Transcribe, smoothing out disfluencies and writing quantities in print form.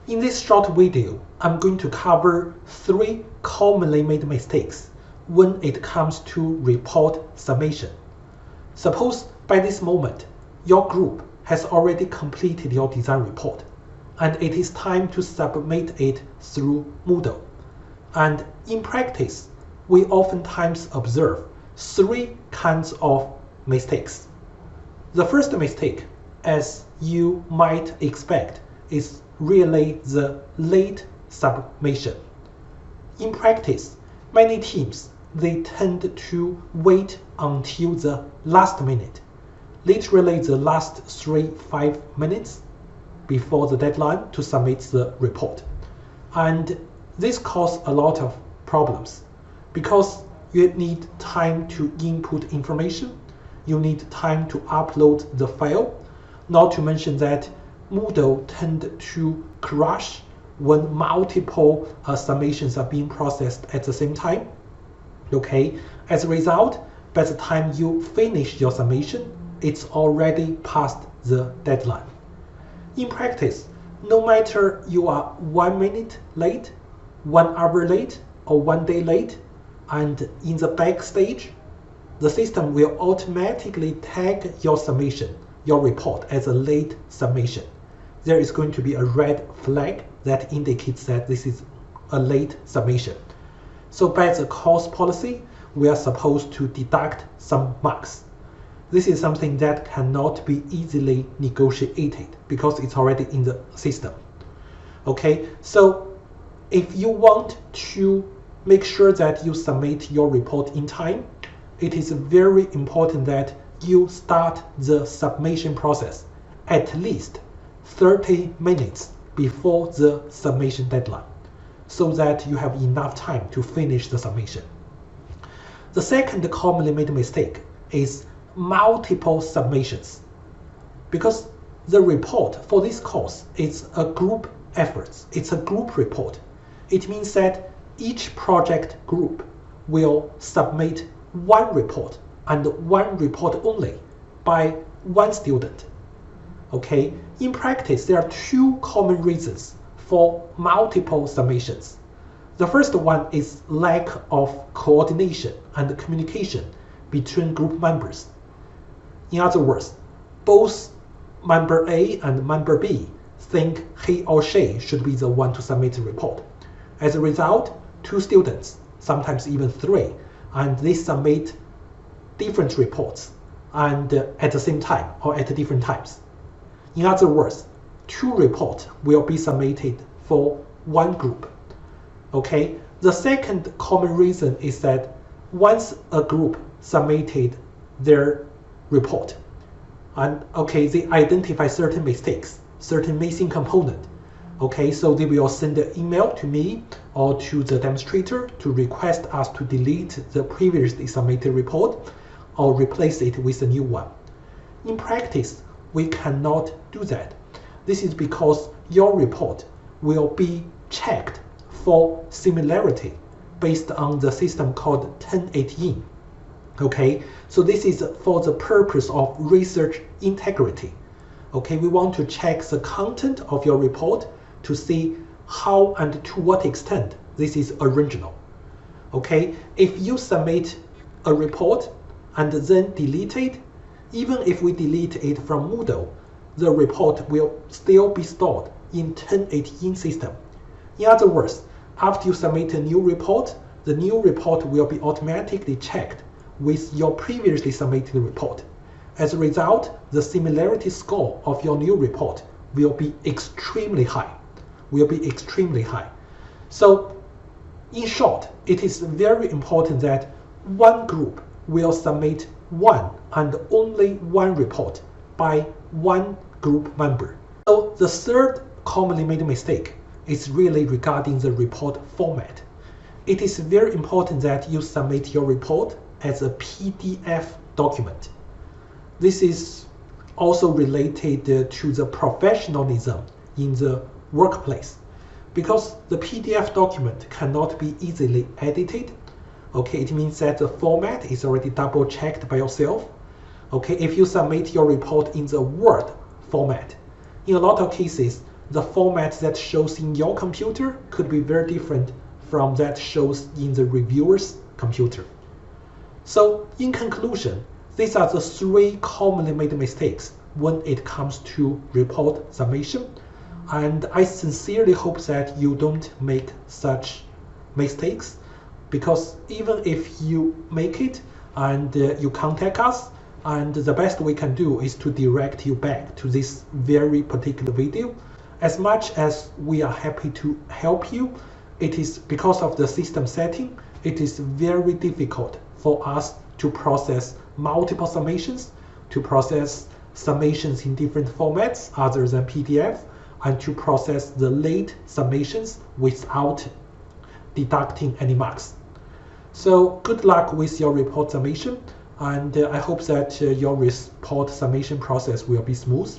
In this short video, I'm going to cover 3 commonly made mistakes when it comes to report submission. Suppose by this moment, your group has already completed your design report, and it is time to submit it through Moodle. And in practice, we oftentimes observe 3 kinds of mistakes. The first mistake, as you might expect, is really the late submission. In practice, many teams, they tend to wait until the last minute, literally the last 3-5 minutes before the deadline to submit the report. And this causes a lot of problems because you need time to input information, you need time to upload the file, not to mention that Moodle tend to crash when multiple submissions are being processed at the same time. Okay, as a result, by the time you finish your submission, it's already past the deadline. In practice, no matter you are 1 minute late, 1 hour late, or 1 day late, and in the backstage, the system will automatically tag your submission, your report, as a late submission. There is going to be a red flag that indicates that this is a late submission. So by the course policy, we are supposed to deduct some marks. This is something that cannot be easily negotiated because it's already in the system. Okay, so if you want to make sure that you submit your report in time, it is very important that you start the submission process at least 30 minutes before the submission deadline, so that you have enough time to finish the submission. The second commonly made mistake is multiple submissions. Because the report for this course is a group effort, it's a group report. It means that each project group will submit 1 report and 1 report only by 1 student. Okay, in practice, there are 2 common reasons for multiple submissions. The first one is lack of coordination and communication between group members. In other words, both member A and member B think he or she should be the one to submit the report. As a result, 2 students, sometimes even 3, and they submit different reports and at the same time or at different times. In other words, 2 reports will be submitted for 1 group. Okay, the second common reason is that once a group submitted their report, and okay, they identify certain mistakes, certain missing component. Okay, so they will send an email to me or to the demonstrator to request us to delete the previously submitted report or replace it with a new one. In practice, we cannot do that. This is because your report will be checked for similarity based on the system called 1018. Okay, so this is for the purpose of research integrity. Okay, we want to check the content of your report to see how and to what extent this is original. Okay, if you submit a report and then delete it, even if we delete it from Moodle, the report will still be stored in 1018 system. In other words, after you submit a new report, the new report will be automatically checked with your previously submitted report. As a result, the similarity score of your new report will be extremely high. So, in short, it is very important that 1 group will submit 1 and only 1 report by 1 group member. So the third commonly made mistake is really regarding the report format. It is very important that you submit your report as a PDF document. This is also related to the professionalism in the workplace, because the PDF document cannot be easily edited. Okay, it means that the format is already double checked by yourself. Okay, if you submit your report in the Word format, in a lot of cases, the format that shows in your computer could be very different from that shows in the reviewer's computer. So in conclusion, these are the 3 commonly made mistakes when it comes to report summation. And I sincerely hope that you don't make such mistakes, because even if you make it and you contact us, and the best we can do is to direct you back to this very particular video. As much as we are happy to help you, it is because of the system setting, it is very difficult for us to process multiple summations, to process summations in different formats other than PDF, and to process the late summations without deducting any marks. So good luck with your report summation, and I hope that your report summation process will be smooth.